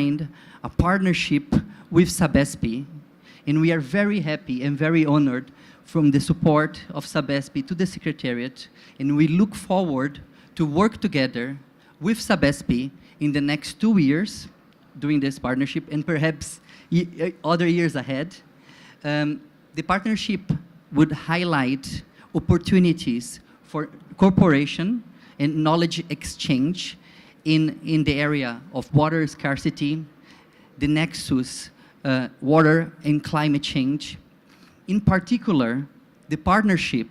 signed a partnership with Sabesp, and we are very happy and very honored from the support of Sabesp to the Secretariat, and we look forward to work together with Sabesp in the next 2 years during this partnership and perhaps other years ahead. The partnership would highlight opportunities for cooperation and knowledge exchange in the area of water scarcity, the nexus, water and climate change. In particular, the partnership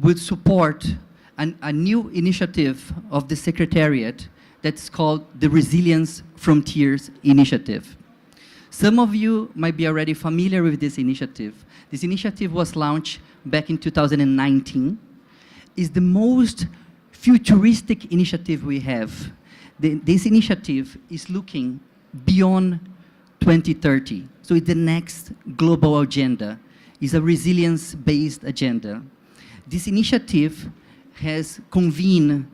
would support a new initiative of the Secretariat that's called the Resilience Frontiers Initiative. Some of you might be already familiar with this initiative. This initiative was launched back in 2019. It's the most futuristic initiative we have. This initiative is looking beyond 2030. So it's the next global agenda. It's a resilience-based agenda. This initiative has convened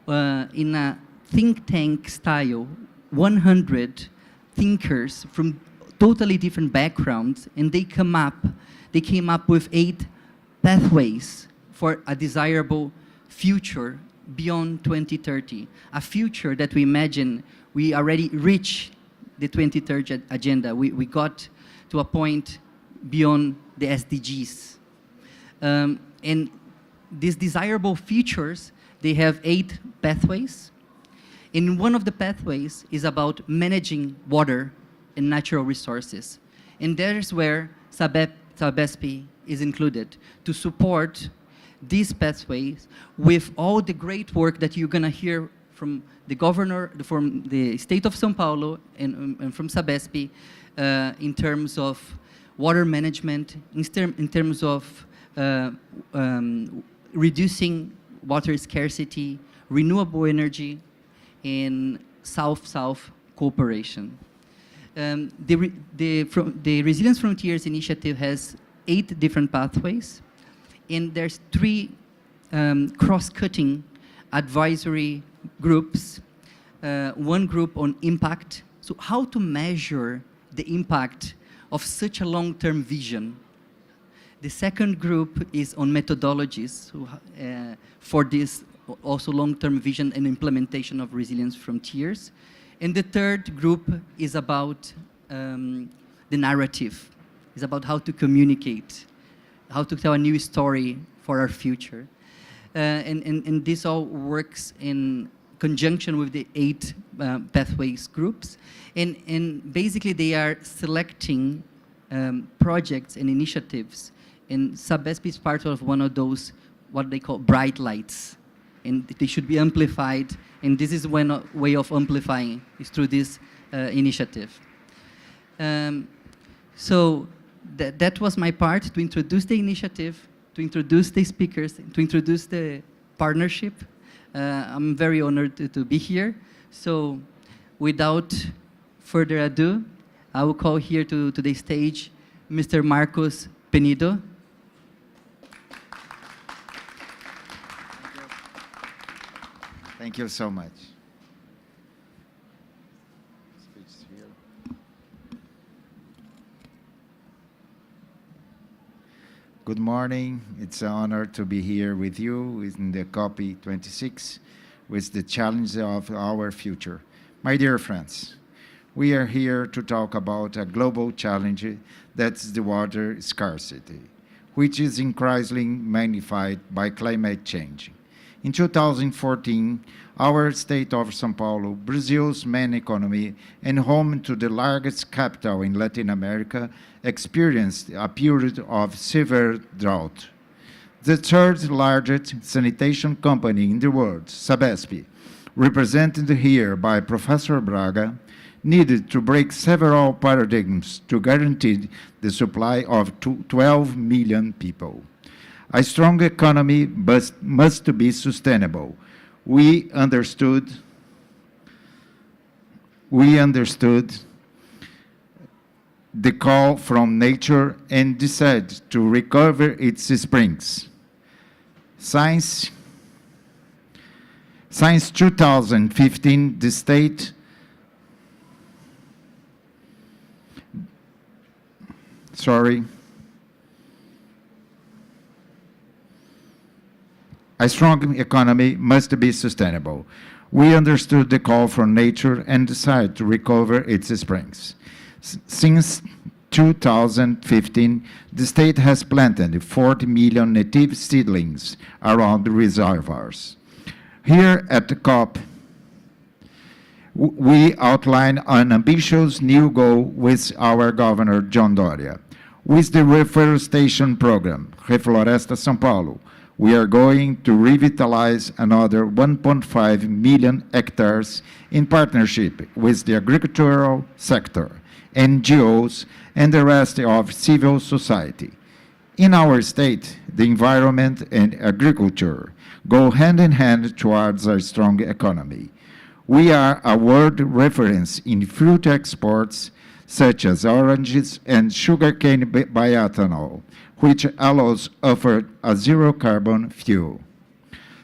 in a think tank style 100 thinkers from totally different backgrounds, and they came up with 8 pathways for a desirable future beyond 2030, a future that we imagine we already reached the 2030 agenda. We got to a point beyond the SDGs. And these desirable futures, they have 8 pathways. And one of the pathways is about managing water and natural resources. And that is where Sabesp is included, to support these pathways with all the great work that you're going to hear from the governor, from the state of São Paulo, and from Sabesp in terms of water management, in terms of reducing water scarcity, renewable energy, and South-South cooperation. The Resilience Frontiers Initiative has 8 different pathways, and there's 3 cross-cutting advisory groups, 1 group on impact, so how to measure the impact of such a long-term vision. The second group is on methodologies for this also long-term vision and implementation of Resilience Frontiers. And the third group is about the narrative. It's about how to communicate, how to tell a new story for our future. And this all works in conjunction with the 8 pathways groups. And basically they are selecting projects and initiatives. And Sabesp is part of one of those, what they call bright lights. And they should be amplified. And this is one way of amplifying, is through this initiative. So that was my part, to introduce the initiative, to introduce the speakers, to introduce the partnership. I'm very honored to be here. So without further ado, I will call here to the stage Mr. Marcos Penido. Thank you so much. Good morning. It's an honor to be here with you in the COP26 with the challenge of our future. My dear friends, we are here to talk about a global challenge that's the water scarcity, which is increasingly magnified by climate change. In 2014, our state of São Paulo, Brazil's main economy and home to the largest capital in Latin America, experienced a period of severe drought. The third largest sanitation company in the world, Sabesp, represented here by Professor Braga, needed to break several paradigms to guarantee the supply of 12 million people. A strong economy must be sustainable. We understood the call from nature and decided to recover its springs. Since 2015, the state sorry. A strong economy must be sustainable. We understood the call from nature and decided to recover its springs. Since 2015, the state has planted 40 million native seedlings around the reservoirs. Here at the COP, we outline an ambitious new goal with our Governor, John Doria. With the reforestation program, Refloresta São Paulo, we are going to revitalize another 1.5 million hectares in partnership with the agricultural sector, NGOs, and the rest of civil society. In our state, the environment and agriculture go hand in hand towards a strong economy. We are a world reference in fruit exports, such as oranges and sugarcane bioethanol, which allows offer a zero-carbon fuel.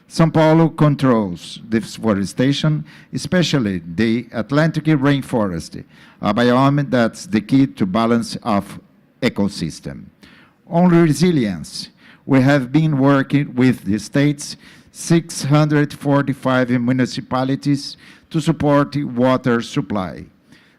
São Paulo controls deforestation, especially the Atlantic rainforest, a biome that's the key to balance of ecosystem. On resilience, we have been working with the state's 645 municipalities to support water supply.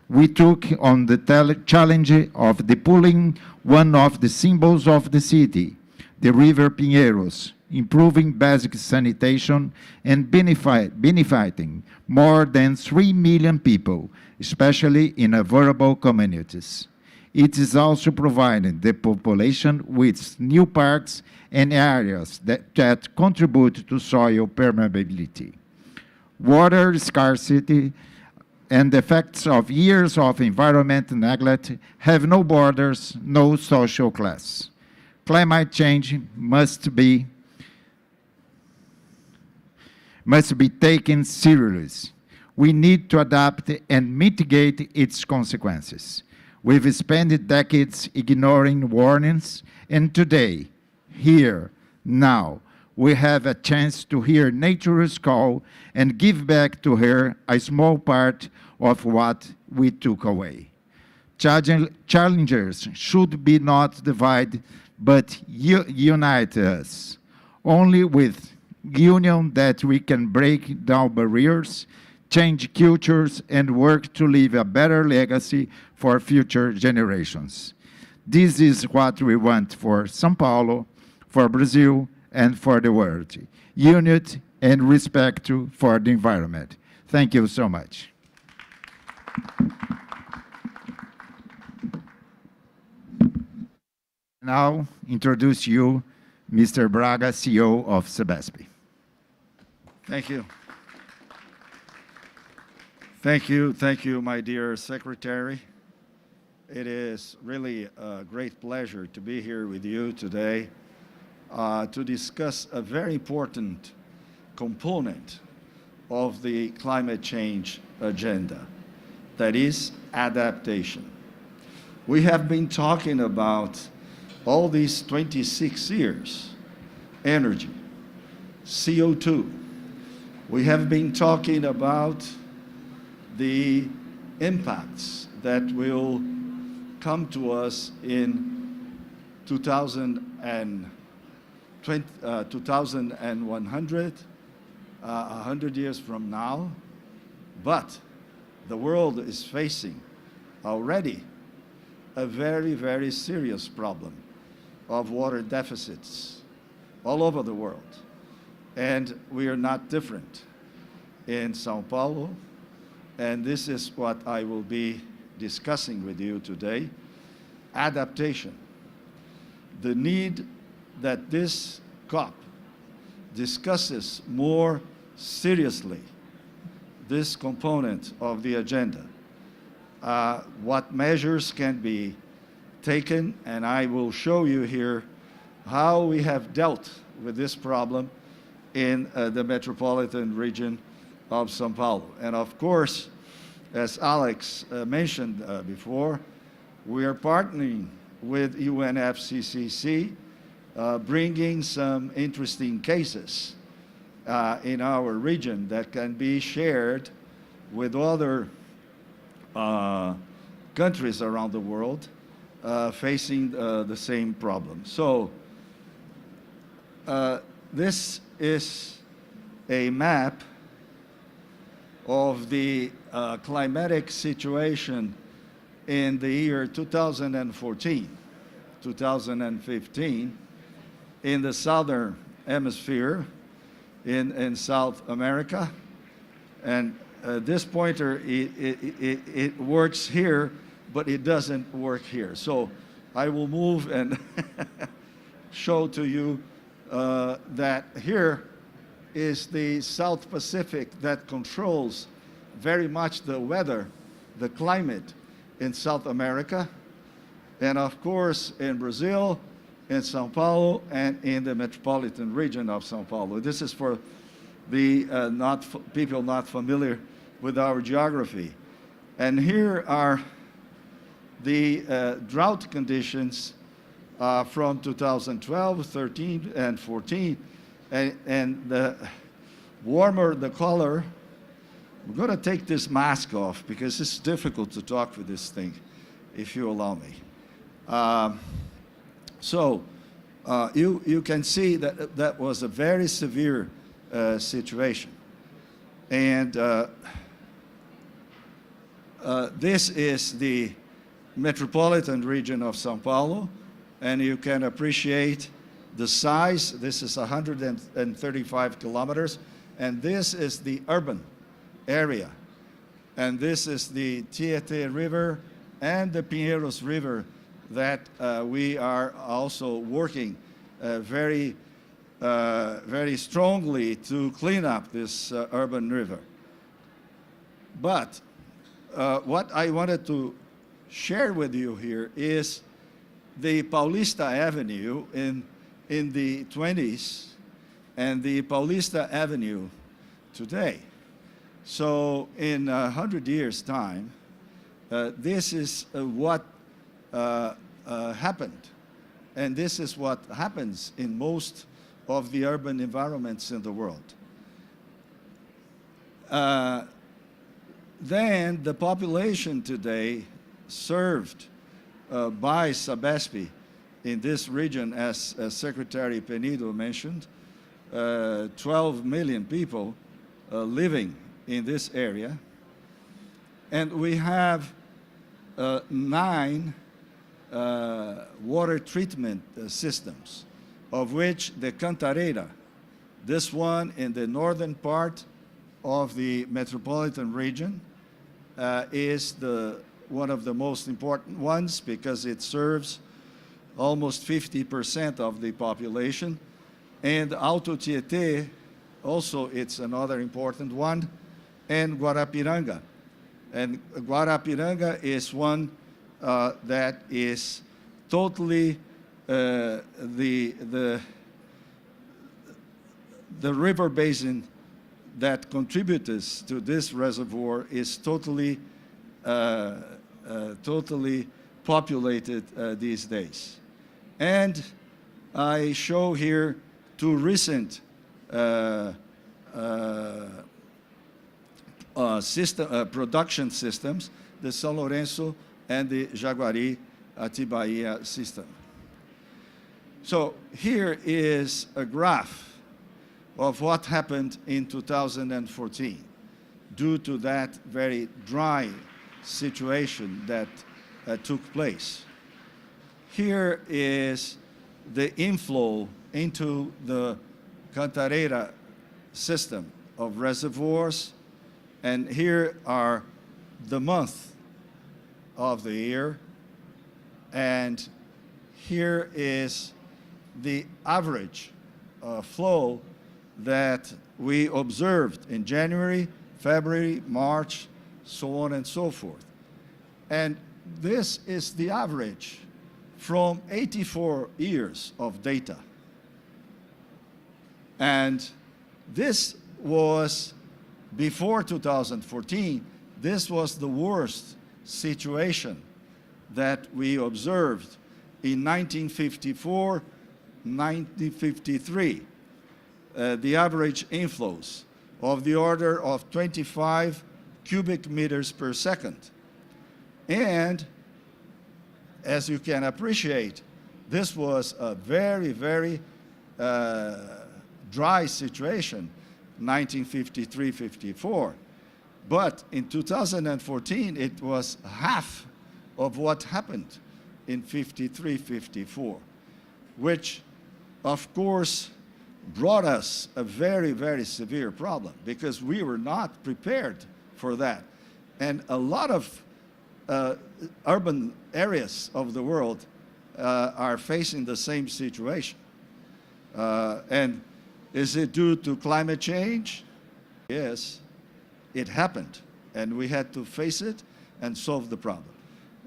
We took on the challenge of depulling one of the symbols of the city, the River Pinheiros, improving basic sanitation and benefiting more than 3 million people, especially in vulnerable communities. It is also providing the population with new parks and areas that contribute to soil permeability. Water scarcity and the effects of years of environmental neglect have no borders, no social class. Climate change must be taken seriously. We need to adapt and mitigate its consequences. We've spent decades ignoring warnings, and today, here, now, we have a chance to hear nature's call and give back to her a small part of what we took away. Challengers should be not divide, but unite us. Only with union that we can break down barriers, change cultures, and work to leave a better legacy for future generations. This is what we want for São Paulo, for Brazil, and for the world. Unity and respect for the environment. Thank you so much. Now, introduce you, Mr. Braga, CEO of Sabesp. Thank you. Thank you, my dear Secretary. It is really a great pleasure to be here with you today to discuss a very important component of the climate change agenda, that is adaptation. We have been talking about all these 26 years, energy, CO2. We have been talking about the impacts that will come to us in 2100, 100 years from now. But the world is facing already a very, very serious problem of water deficits all over the world. And we are not different in São Paulo. And this is what I will be discussing with you today, adaptation. The need that this COP discusses more seriously this component of the agenda. What measures can be taken, and I will show you here how we have dealt with this problem in the metropolitan region of São Paulo. And of course, as Alex mentioned before, we are partnering with UNFCCC, bringing some interesting cases in our region that can be shared with other countries around the world facing the same problem. So this is a map of the climatic situation in the year 2014, 2015, in the southern hemisphere, in South America. And this pointer, it works here, but it doesn't work here. So I will move and show to you that here is the South Pacific that controls very much the weather, the climate in South America, and of course in Brazil, in São Paulo, and in the metropolitan region of São Paulo. This is for the people not familiar with our geography. And here are the drought conditions from 2012, 13, and 14. And the warmer the color, I'm going to take this mask off because it's difficult to talk with this thing, if you allow me. You can see that that was a very severe situation. And this is the metropolitan region of São Paulo, and you can appreciate the size. This is 135 kilometers, and this is the urban area. And this is the Tietê River and the Pinheiros River that we are also working very strongly to clean up this urban river. But what I wanted to share with you here is the Paulista Avenue in the 20s and the Paulista Avenue today. So in 100 years' time, this is what happened. And this is what happens in most of the urban environments in the world. Then the population today served by Sabesp in this region, as Secretary Penido mentioned, 12 million people living in this area. And we have 9 water treatment systems, of which the Cantareira, this one in the northern part of the metropolitan region, is one of the most important ones because it serves almost 50% of the population. And Alto Tietê, also it's another important one, and Guarapiranga. And Guarapiranga is one that is totally the river basin that contributes to this reservoir is totally populated these days. And I show here 2 recent production systems, the São Lourenço and the Jaguari Atibaia system. So here is a graph of what happened in 2014 due to that very dry situation that took place. Here is the inflow into the Cantareira system of reservoirs, and here are the month of the year, and here is the average flow that we observed in January, February, March, so on and so forth. And this is the average from 84 years of data. And this was, before 2014, this was the worst situation that we observed in 1954, 1953. The average inflows of the order of 25 cubic meters per second. And as you can appreciate, this was a very, very dry situation, 1953-54. But in 2014, it was half of what happened in 53-54, which, of course, brought us a very, very severe problem because we were not prepared for that. And a lot of urban areas of the world are facing the same situation. And is it due to climate change? Yes, it happened, and we had to face it and solve the problem.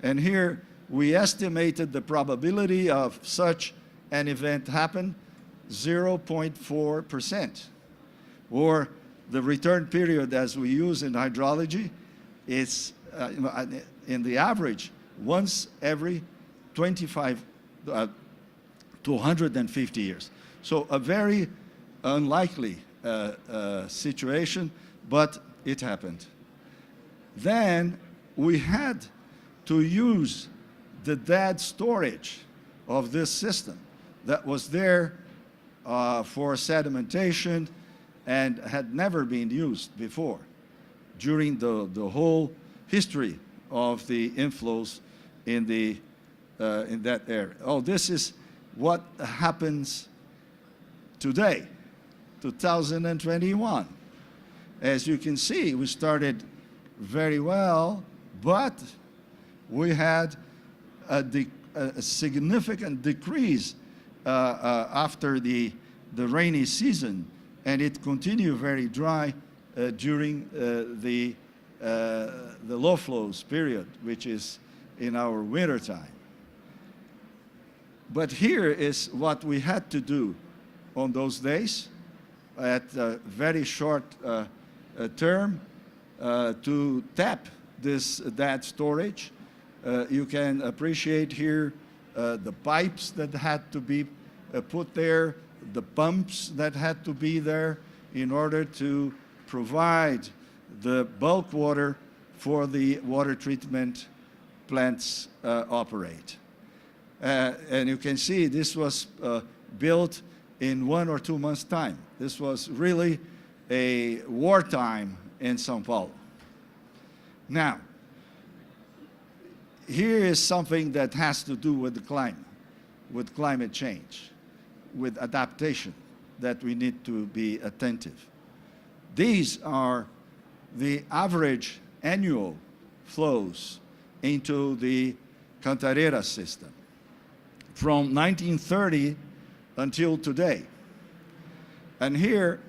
And here we estimated the probability of such an event happen 0.4%, or the return period as we use in hydrology is in the average once every 25 to 150 years. So a very unlikely situation, but it happened. Then we had to use the dead storage of this system that was there for sedimentation and had never been used before during the whole history of the inflows in that area. Oh, this is what happens today, 2021. As you can see, we started very well, but we had a significant decrease after the rainy season, and it continued very dry during the low flows period, which is in our winter time. But here is what we had to do on those days at a very short term to tap this dead storage. You can appreciate here the pipes that had to be put there, the pumps that had to be there in order to provide the bulk water for the water treatment plants operate. And you can see this was built in 1 or 2 months' time. This was really a wartime in São Paulo. Now, here is something that has to do with the climate change, with adaptation, that we need to be attentive. These are the average annual flows into the Cantareira system from 1930 until today. And here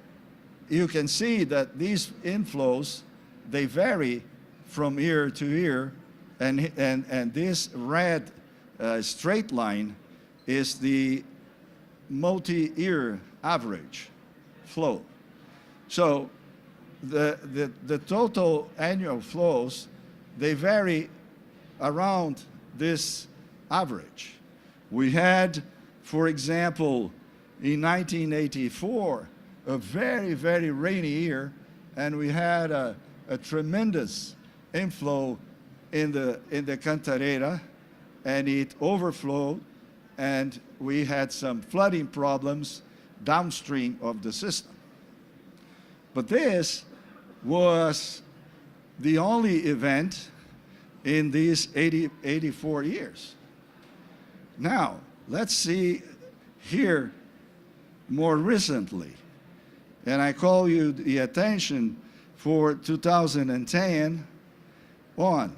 you can see that these inflows, they vary from year to year, and this red straight line is the multi-year average flow. So the total annual flows, they vary around this average. We had, for example, in 1984, a very, very rainy year, and we had a tremendous inflow in the Cantareira, and it overflowed, and we had some flooding problems downstream of the system. But this was the only event in these 84 years. Now, let's see here more recently. And I call you the attention for 2010 on.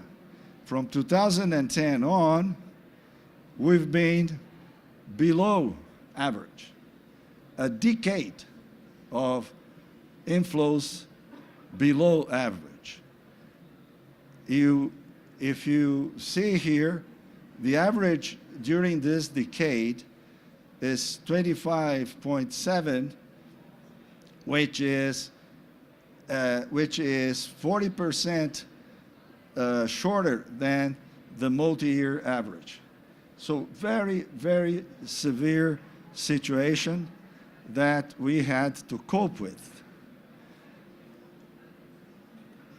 From 2010 on, we've been below average. A decade of inflows below average. If you see here, the average during this decade is 25.7, which is 40% shorter than the multi-year average. So very, very severe situation that we had to cope with.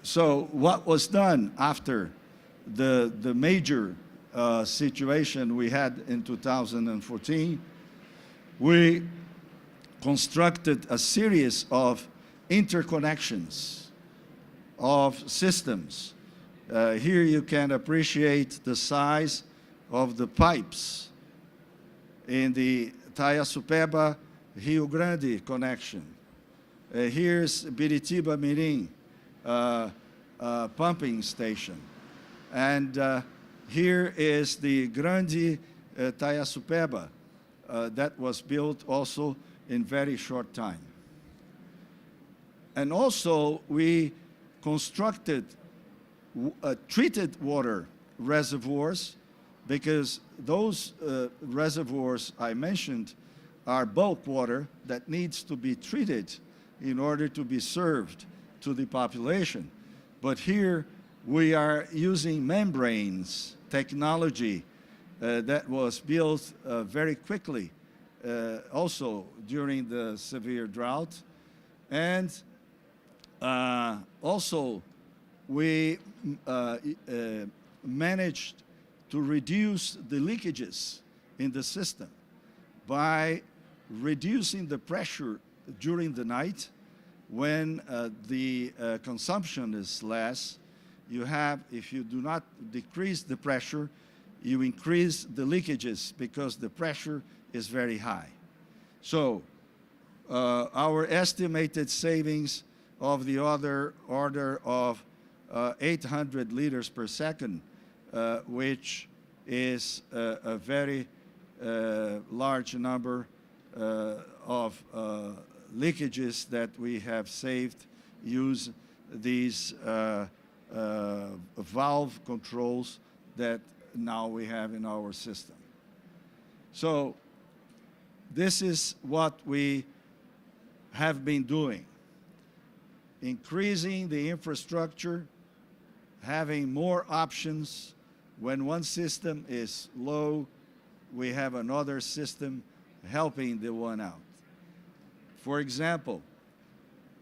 So what was done after the major situation we had in 2014, we constructed a series of interconnections of systems. Here you can appreciate the size of the pipes in the Itaiaçupeba Rio Grande connection. Here's Biritiba Mirim pumping station. And here is the Grande Itaiaçupeba that was built also in very short time. And also we constructed treated water reservoirs, because those reservoirs I mentioned are bulk water that needs to be treated in order to be served to the population. But here we are using membranes technology that was built very quickly, also during the severe drought. And also we managed to reduce the leakages in the system by reducing the pressure during the night when the consumption is less. You have, if you do not decrease the pressure, you increase the leakages because the pressure is very high. So our estimated savings of the order of 800 liters per second, which is a very large number of leakages that we have saved, use these valve controls that now we have in our system. So this is what we have been doing, increasing the infrastructure, having more options. When one system is low, we have another system helping the one out. For example,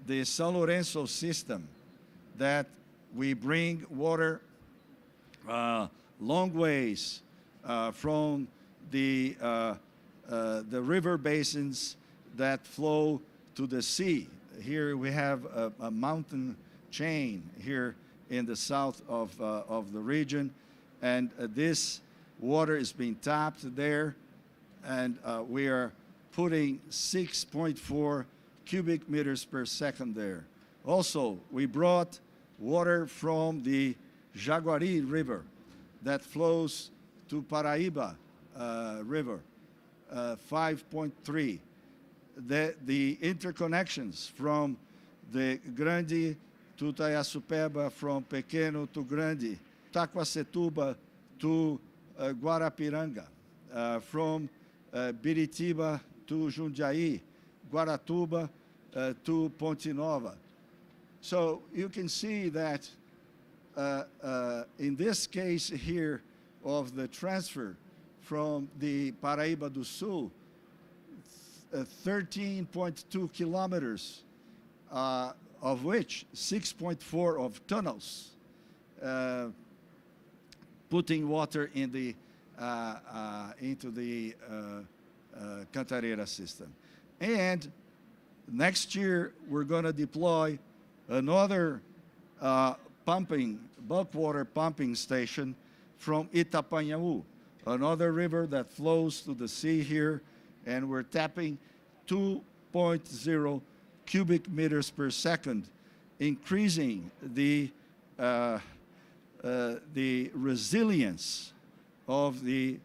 the São Lourenço system, that we bring water long ways from the river basins that flow to the sea. Here we have a mountain chain here in the south of the region, and this water is being tapped there, and we are putting 6.4 cubic meters per second there. Also, we brought water from the Jaguari River that flows to Paraíba River, 5.3. The interconnections from the Grande to Itaiaçupeba, from Pequeno to Grande, Taquacetuba to Guarapiranga, from Biritiba to Jundiaí, Guaratuba to Ponte Nova. So you can see that in this case here of the transfer from the Paraíba do Sul, 13.2 kilometers, of which 6.4 of tunnels, putting water in the into the Cantareira system. And next year we're going to deploy another bulk water pumping station from Itapanhaú, another river that flows to the sea here, and we're tapping 2.0 cubic meters per second, increasing the resilience of the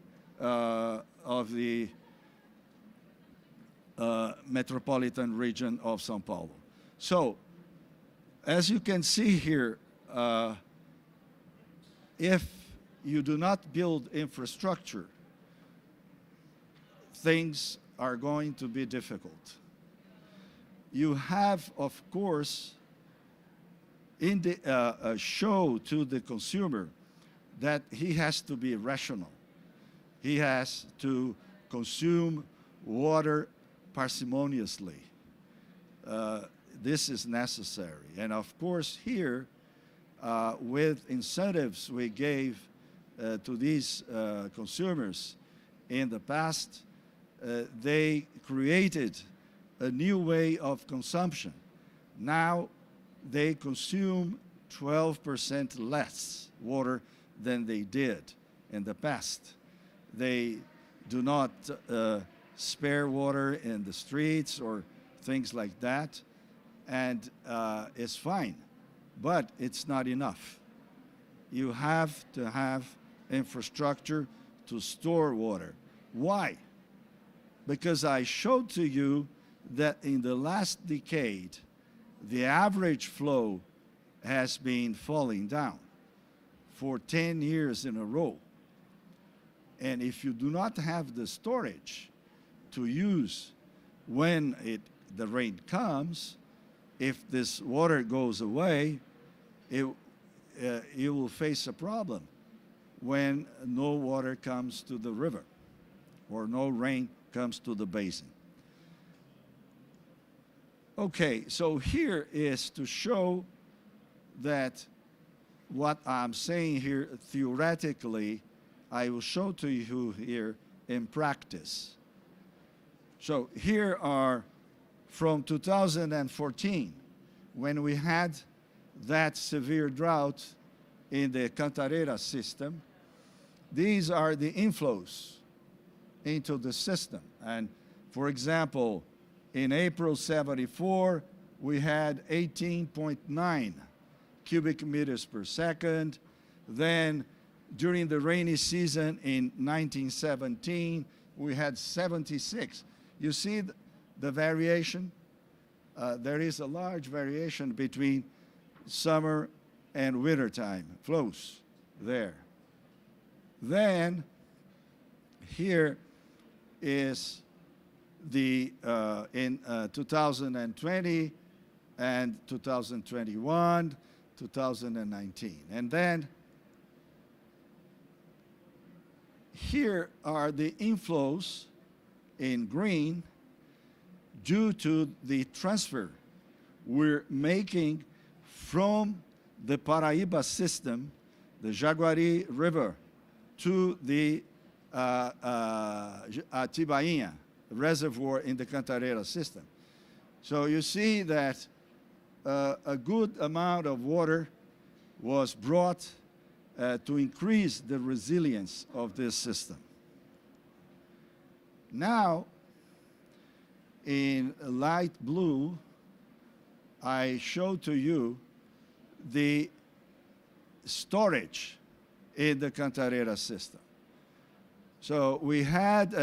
metropolitan region of São Paulo. So, as you can see here, if you do not build infrastructure, things are going to be difficult. You have, of course, show to the consumer that he has to be rational. He has to consume water parsimoniously. This is necessary. And of course here, with incentives we gave to these consumers in the past, they created a new way of consumption. Now they consume 12% less water than they did in the past. They do not spare water in the streets or things like that, and it's fine, but it's not enough. You have to have infrastructure to store water. Why? Because I showed to you that in the last decade, the average flow has been falling down for 10 years in a row. And if you do not have the storage to use when the rain comes, if this water goes away, you will face a problem when no water comes to the river or no rain comes to the basin. Okay, so here is to show that what I'm saying here theoretically, I will show to you here in practice. So here are from 2014, when we had that severe drought in the Cantareira system. These are the inflows into the system. And for example, in April 74, we had 18.9 cubic meters per second. Then during the rainy season in 1917, we had 76. You see the variation? There is a large variation between summer and wintertime flows there. Then here is the in 2020 and 2021, 2019. And then here are the inflows in green due to the transfer we're making from the Paraíba system, the Jaguari River, to the Atibainha reservoir in the Cantareira system. So you see that a good amount of water was brought to increase the resilience of this system. Now, in light blue, I show to you the storage in the Cantareira system. So we had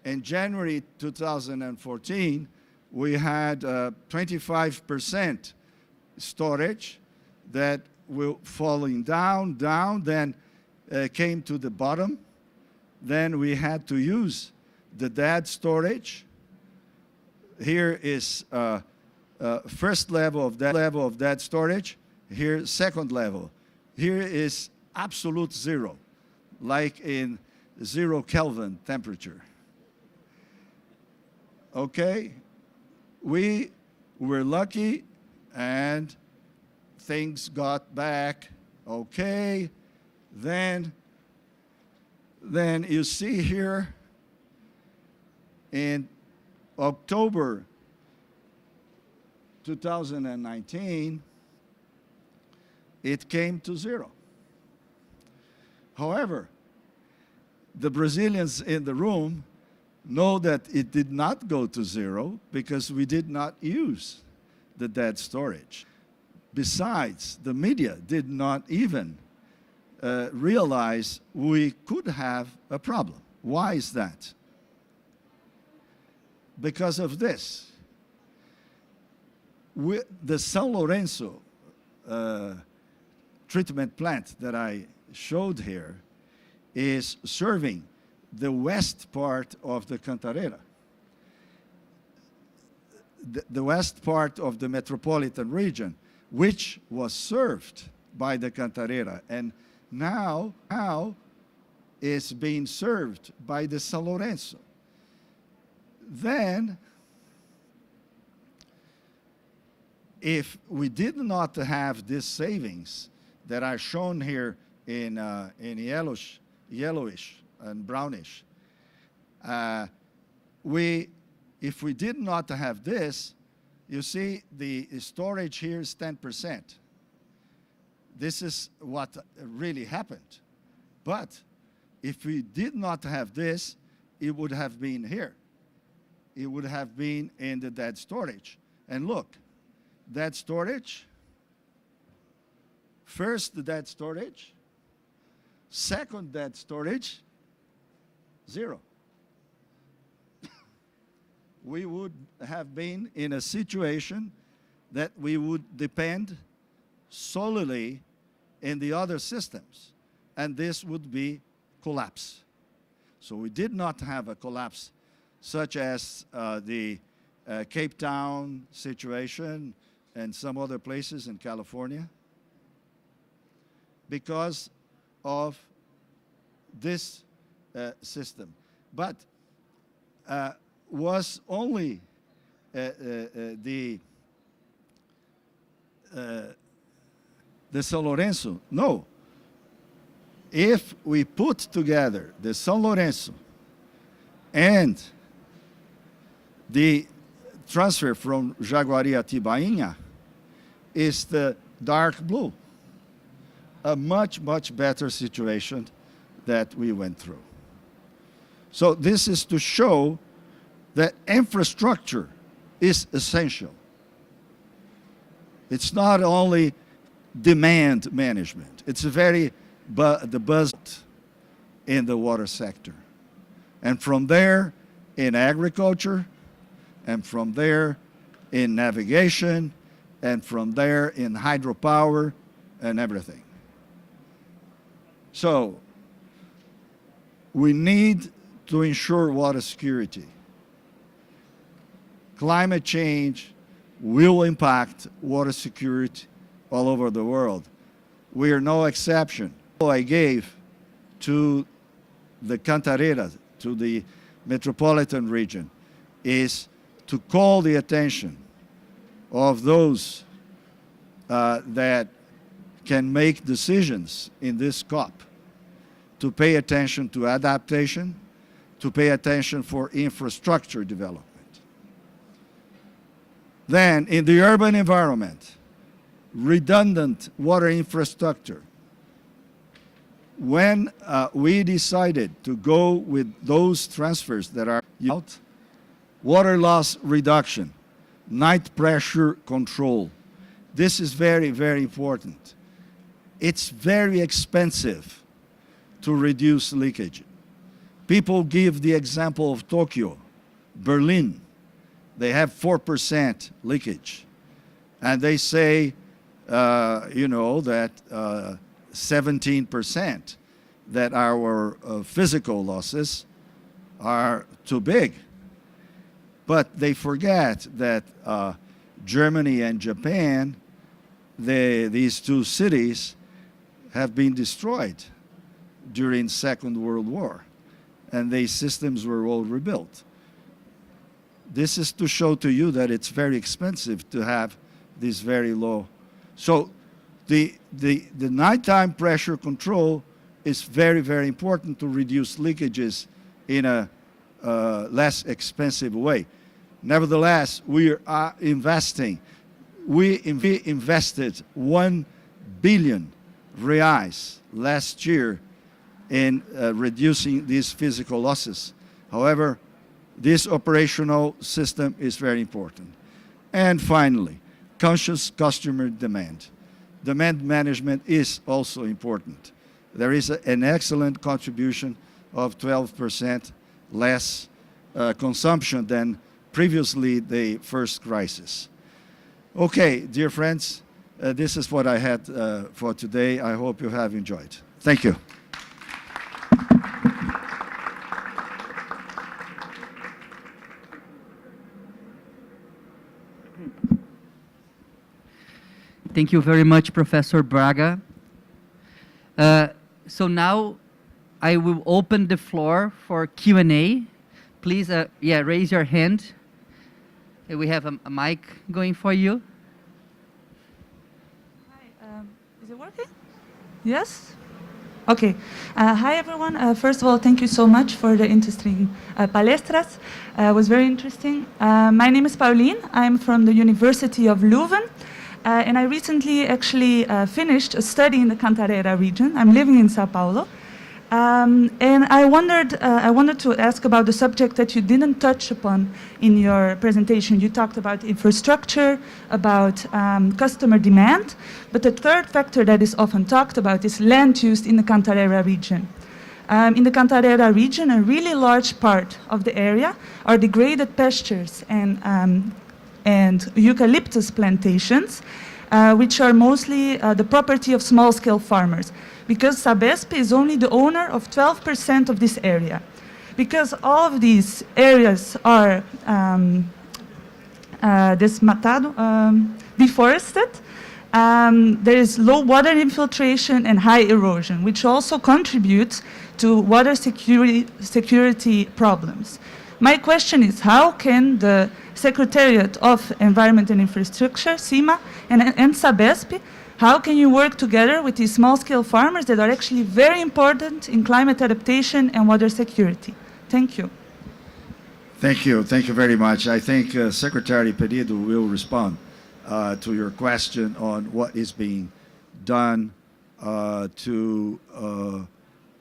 in January 2014, we had 25% storage that will falling down, then came to the bottom. Then we had to use the dead storage. Here is first level of dead storage. Here, second level. Here is absolute zero, like in 0 Kelvin temperature. Okay, we were lucky and things got back okay. Then you see here in October 2019, it came to zero. However, the Brazilians in the room know that it did not go to zero because we did not use the dead storage. Besides, the media did not even realize we could have a problem. Why is that? Because of this. The São Lourenço treatment plant that I showed here is serving the west part of the Cantareira, the west part of the metropolitan region, which was served by the Cantareira, and now is being served by the São Lourenço. Then, if we did not have these savings that are shown here in yellowish and brownish. If we did not have this, you see the storage here is 10%. This is what really happened. But if we did not have this, it would have been here. It would have been in the dead storage. And look, dead storage, first the dead storage, second dead storage, 0. We would have been in a situation that we would depend solely in the other systems, and this would be collapse. So we did not have a collapse such as the Cape Town situation and some other places in California because of this system. But was only the São Lourenço? No. If we put together the São Lourenço and the transfer from Jaguari to Bainha, is the dark blue. A much, much better situation that we went through. So this is to show that infrastructure is essential. It's not only demand management. It's the buzz in the water sector. And from there, in agriculture, and from there, in navigation, and from there, in hydropower, and everything. So, we need to ensure water security. Climate change will impact water security all over the world. We are no exception. I gave to the Cantareira, to the metropolitan region, is to call the attention of those that can make decisions in this COP to pay attention to adaptation, to pay attention for infrastructure development. Then, in the urban environment, redundant water infrastructure. When we decided to go with those transfers that are out, water loss reduction, night pressure control. This is very, very important. It's very expensive to reduce leakage. People give the example of Tokyo, Berlin. They have 4% leakage. And they say, that 17% that our physical losses are too big. But they forget that Germany and Japan, these two cities, have been destroyed during Second World War, and these systems were all rebuilt. This is to show to you that it's very expensive to have this very low. So the nighttime pressure control is very, very important to reduce leakages in a less expensive way. Nevertheless, we are investing. We invested 1 billion reais last year in reducing these physical losses. However, this operational system is very important. And finally, conscious customer demand. Demand management is also important. There is an excellent contribution of 12% less consumption than previously the first crisis. Okay, dear friends, this is what I had for today. I hope you have enjoyed. Thank you. Thank you very much, Professor Braga. So now I will open the floor for Q&A. Please, raise your hand. We have a mic going for you. Hi, is it working? Yes? Okay. Hi, everyone. First of all, thank you so much for the interesting palestras. It was very interesting. My name is Pauline. I'm from the University of Leuven. And I recently actually finished a study in the Cantareira region. I'm living in Sao Paulo. And I wanted to ask about the subject that you didn't touch upon in your presentation. You talked about infrastructure, about customer demand, but the third factor that is often talked about is land use in the Cantareira region. In the Cantareira region, a really large part of the area are degraded pastures and eucalyptus plantations, which are mostly the property of small-scale farmers, because Sabesp is only the owner of 12% of this area. Because all of these areas are desmatado, deforested, there is low water infiltration and high erosion, which also contributes to water security problems. My question is, how can the Secretariat of Environment and Infrastructure, CIMA, and Sabesp, how can you work together with these small-scale farmers that are actually very important in climate adaptation and water security? Thank you. Thank you. Thank you very much. I think Secretary Penido will respond to your question on what is being done to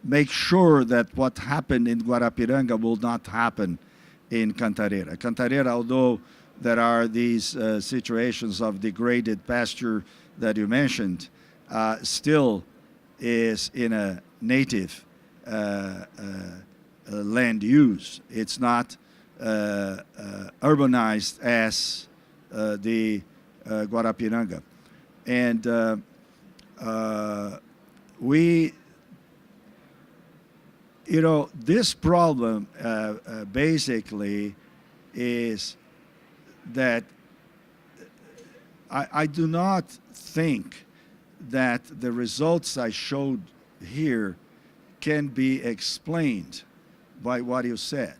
make sure that what happened in Guarapiranga will not happen in Cantareira. Cantareira, although there are these situations of degraded pasture that you mentioned, still is in a native land use. It's not urbanized as the Guarapiranga. And this problem basically is that I do not think that the results I showed here can be explained by what you said.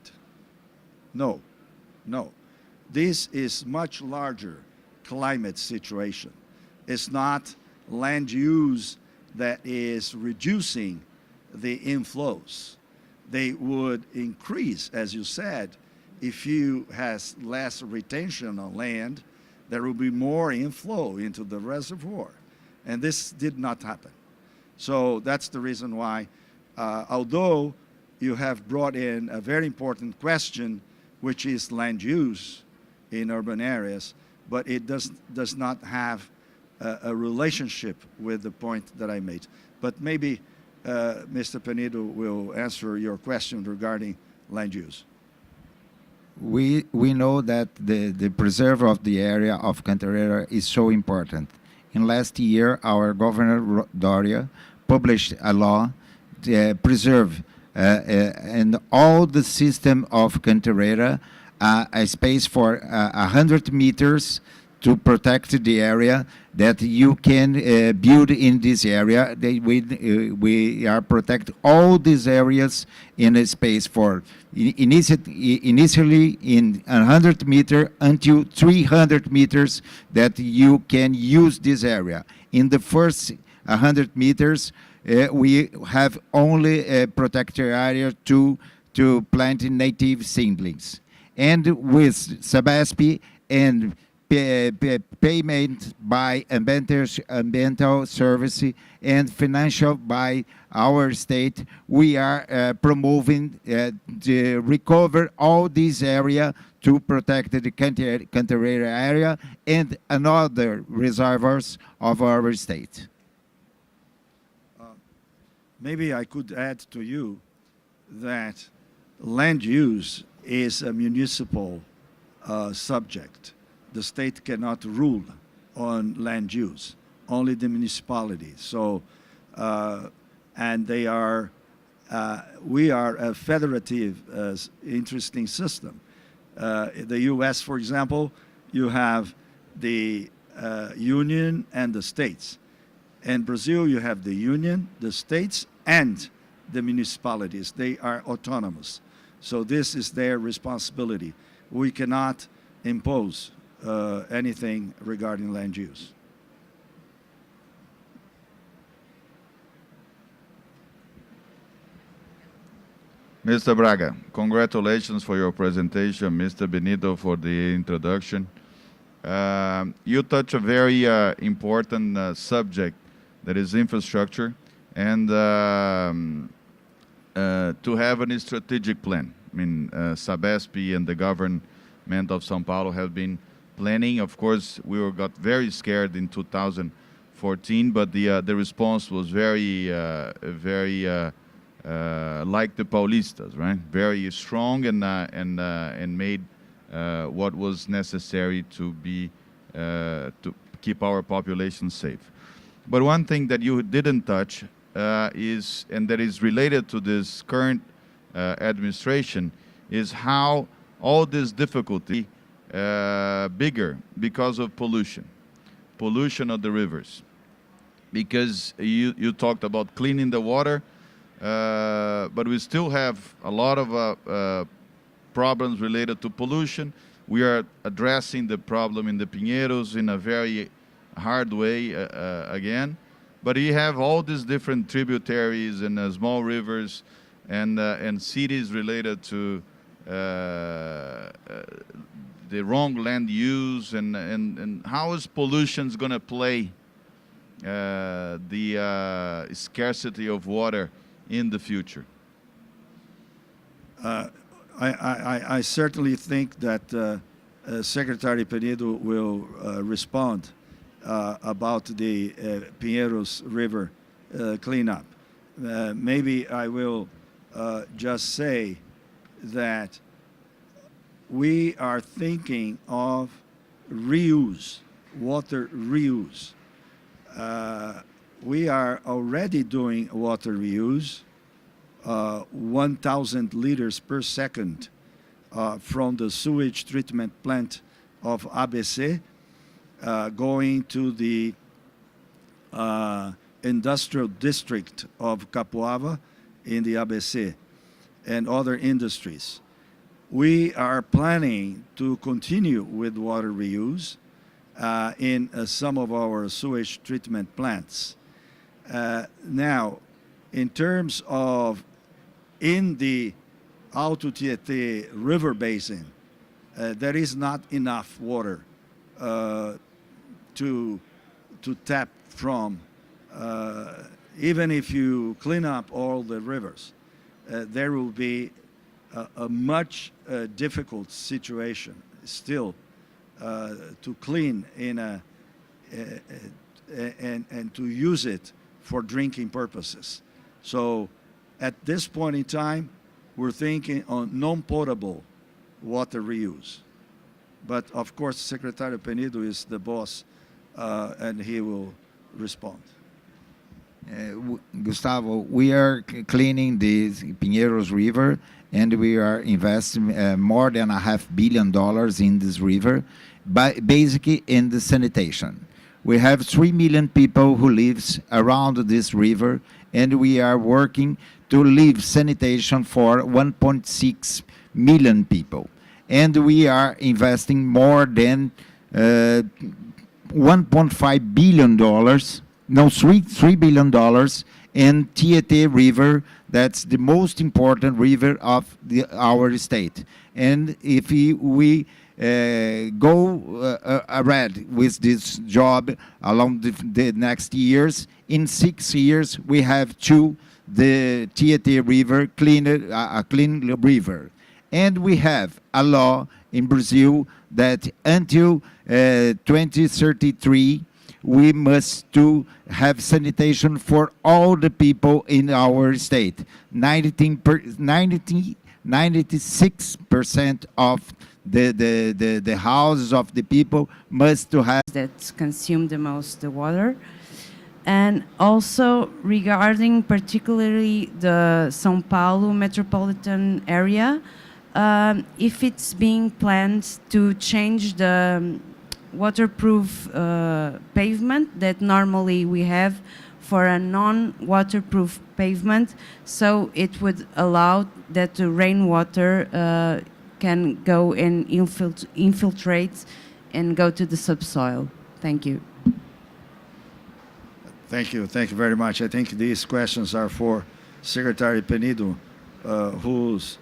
No, no. This is much larger climate situation. It's not land use that is reducing the inflows. They would increase, as you said, if you has less retention on land, there will be more inflow into the reservoir. And this did not happen. So that's the reason why, although you have brought in a very important question, which is land use in urban areas, but it does not have a relationship with the point that I made. But maybe Mr. Penido will answer your question regarding land use. We know that the preserve of the area of Cantareira is so important. In last year, our Governor Doria published a law to preserve in all the system of Cantareira a space for 100 meters to protect the area that you can build in this area. We are protect all these areas in a space for initially in 100 meters until 300 meters that you can use this area. In the first 100 meters, we have only a protected area to plant native seedlings. And with Sabesp and payment by environmental service and financial by our state, we are promoving to recover all this area to protect the Cantareira area and another reservoirs of our state. Maybe I could add to you that land use is a municipal subject. The state cannot rule on land use, only the municipality. So, and they are, we are a federative, interesting system. The US, for example, you have the union and the states. In Brazil, you have the union, the states, and the municipalities. They are autonomous. So this is their responsibility. We cannot impose anything regarding land use. Mr. Braga, congratulations for your presentation. Mr. Benedito for the introduction. You touch a very important subject, that is infrastructure, and to have a strategic plan. I mean, Sabesp and the government of São Paulo have been planning. Of course, we got very scared in 2014, but the response was very like the Paulistas, right? Very strong and made what was necessary to keep our population safe. But one thing that you didn't touch is, and that is related to this current administration, is how all this difficulty bigger because of pollution of the rivers. Because you talked about cleaning the water, but we still have a lot of problems related to pollution. We are addressing the problem in the Pinheiros in a very hard way again. But you have all these different tributaries and small rivers and cities related to the wrong land use, and how is pollution going to play the scarcity of water in the future? I certainly think that Secretary Penido will respond about the Pinheiros River cleanup. Maybe I will just say that we are thinking of reuse, water reuse. We are already doing water reuse, 1,000 liters per second from the sewage treatment plant of ABC, going to the industrial district of Capuava in the ABC and other industries. We are planning to continue with water reuse in some of our sewage treatment plants. Now, in terms of in the Alto Tietê River Basin, there is not enough water to tap from. Even if you clean up all the rivers, there will be a much difficult situation still to clean in and to use it for drinking purposes. So at this point in time, we're thinking on non-potable water reuse. But of course, Secretary Penido is the boss, and he will respond. Gustavo, we are cleaning the Pinheiros River, and we are investing more than $500 million in this river, basically in the sanitation. We have 3 million people who live around this river, and we are working to leave sanitation for 1.6 million people. And we are investing more than $1.5 billion, no, $3 billion in Tietê River. That's the most important river of our state. And if we go ahead with this job along the next years, in 6 years we have the Tietê River a clean river. And we have a law in Brazil that until 2033 we must have sanitation for all the people in our state. 96% of the houses of the people must have that consume the most the water. And also regarding particularly the São Paulo metropolitan area, if it's being planned to change the waterproof pavement that normally we have for a non-waterproof pavement, so it would allow that the rainwater can go and infiltrate and go to the subsoil. Thank you. Thank you very much. I think these questions are for Secretary Penido. who's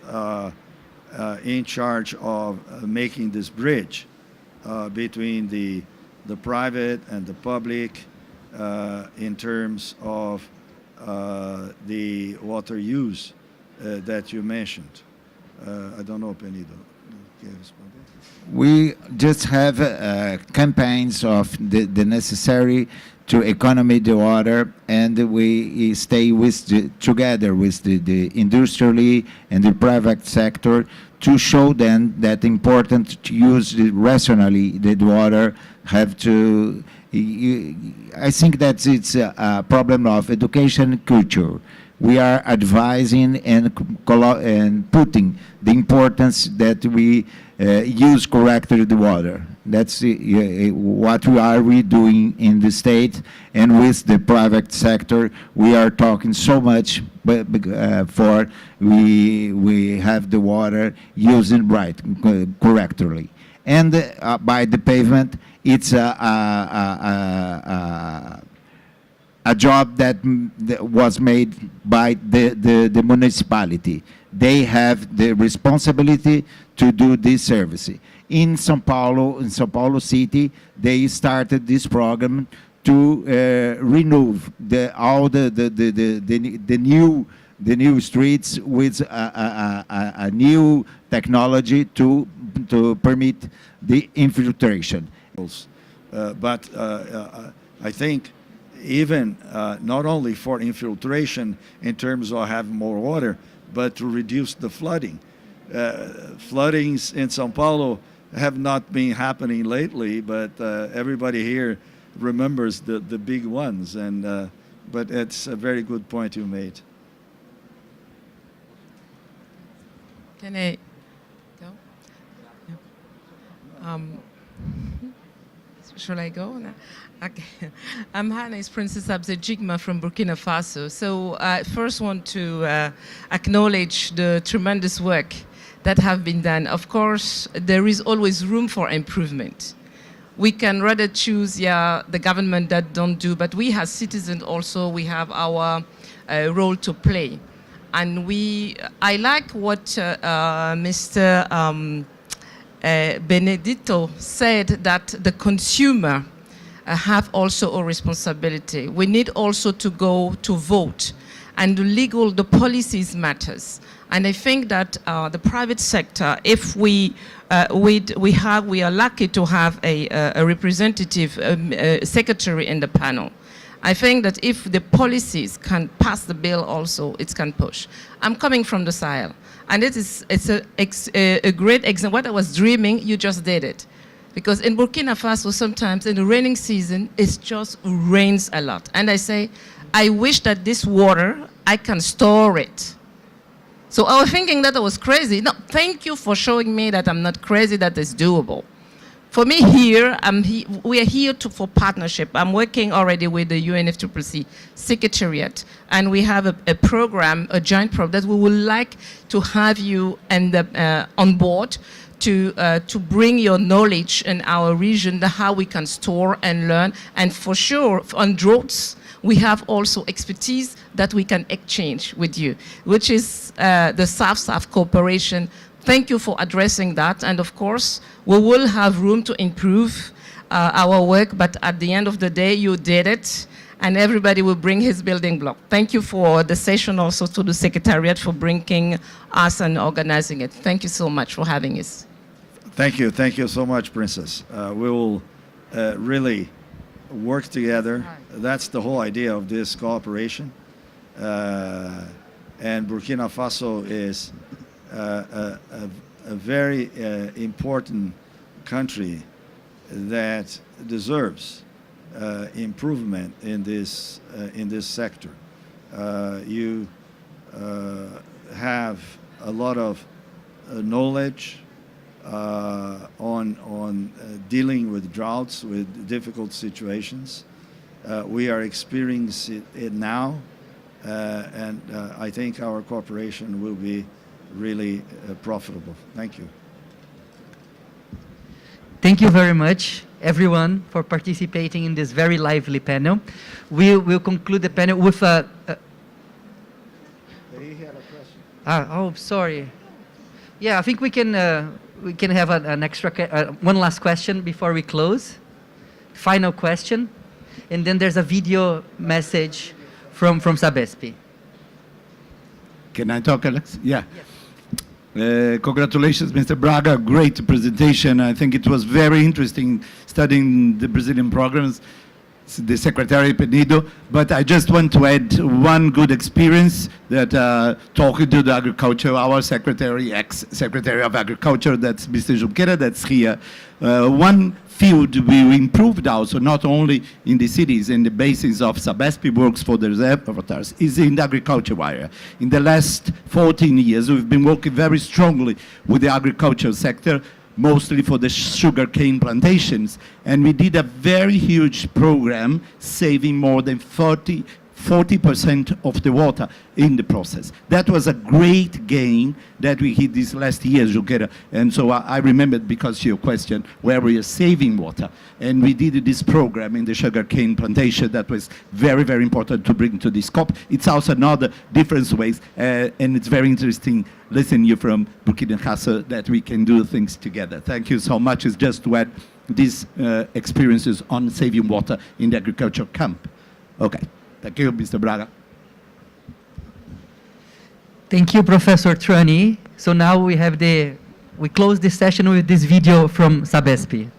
in charge of making this bridge between the private and the public in terms of the water use that you mentioned. I don't know, Penido. We just have campaigns of the necessary to economy the water, and we stay together with the industrially and the private sector to show them that important to use rationally the water. Have to. I think that it's a problem of education culture. We are advising and putting the importance that we use correctly the water. That's what we doing in the state, and with the private sector. We are talking so much for we have the water using right correctly. And by the pavement, it's a job that was made by the municipality. They have the responsibility to do this service. In São Paulo City, they started this program to renew all the new streets with a new technology to permit the infiltration. But I think even not only for infiltration in terms of having more water, but to reduce the flooding. Floodings in São Paulo have not been happening lately, but everybody here remembers the big ones. And but it's a very good point you made. Can I go? Yeah. Shall I go? No. Okay. I'm Hannes Princess Abzejigma from Burkina Faso. So I first want to acknowledge the tremendous work that have been done. Of course, there is always room for improvement. We can rather choose, the government that don't do, but we as citizens also, we have our role to play. And I like what Mr. Benedito said, that the consumer have also a responsibility. We need also to go to vote, and the policies matters. And I think that the private sector, if we are lucky to have a representative secretary in the panel. I think that if the policies can pass the bill also, it can push. I'm coming from the Sahel, and it's a great example. What I was dreaming, you just did it. Because in Burkina Faso, sometimes in the raining season, it just rains a lot. And I say, I wish that this water, I can store it. So I was thinking that I was crazy. No, thank you for showing me that I'm not crazy, that it's doable. For me here, we are here for partnership. I'm working already with the UNFCCC Secretariat, and we have a program, a joint program, that we would like to have you on board to bring your knowledge in our region, how we can store and learn. And for sure, on droughts, we have also expertise that we can exchange with you, which is the South-South cooperation. Thank you for addressing that. And of course, we will have room to improve our work, but at the end of the day, you did it, and everybody will bring his building block. Thank you for the session, also to the Secretariat for bringing us and organizing it. Thank you so much for having us. Thank you so much, Princess. We will really work together. That's the whole idea of this cooperation. And Burkina Faso is a very important country that deserves improvement in this sector. You have a lot of knowledge on dealing with droughts, with difficult situations. We are experiencing it now, and I think our cooperation will be really profitable. Thank you. Thank you very much, everyone, for participating in this very lively panel. We will conclude the panel with a... He had a question. Oh, sorry. Yeah, I think we can have an extra, one last question before we close. Final question. And then there's a video message from Sabesp. Can I talk, Alex? Yeah. Congratulations, Mr. Braga. Great presentation. I think it was very interesting studying the Brazilian programs, the Secretary Penido. But I just want to add one good experience that talking to the agriculture, our secretary, ex-secretary of agriculture, that's Mr. Junqueira, that's here. One field we improved also, not only in the cities and the basins of Sabesp works for the reservoirs, is in the agriculture area. In the last 14 years, we've been working very strongly with the agriculture sector, mostly for the sugarcane plantations. And we did a very huge program saving more than 40% of the water in the process. That was a great gain that we hit these last years, Junqueira. And so I remembered, because of your question, where we are saving water. And we did this program in the sugarcane plantation that was very, very important to bring to this COP. It's also another different ways, and it's very interesting listening you from Burkina Faso that we can do things together. Thank you so much. It's just to add these experiences on saving water in the agriculture camp. Okay. Thank you, Mr. Braga. Thank you, Professor Trani. So now we close this session with this video from Sabesp.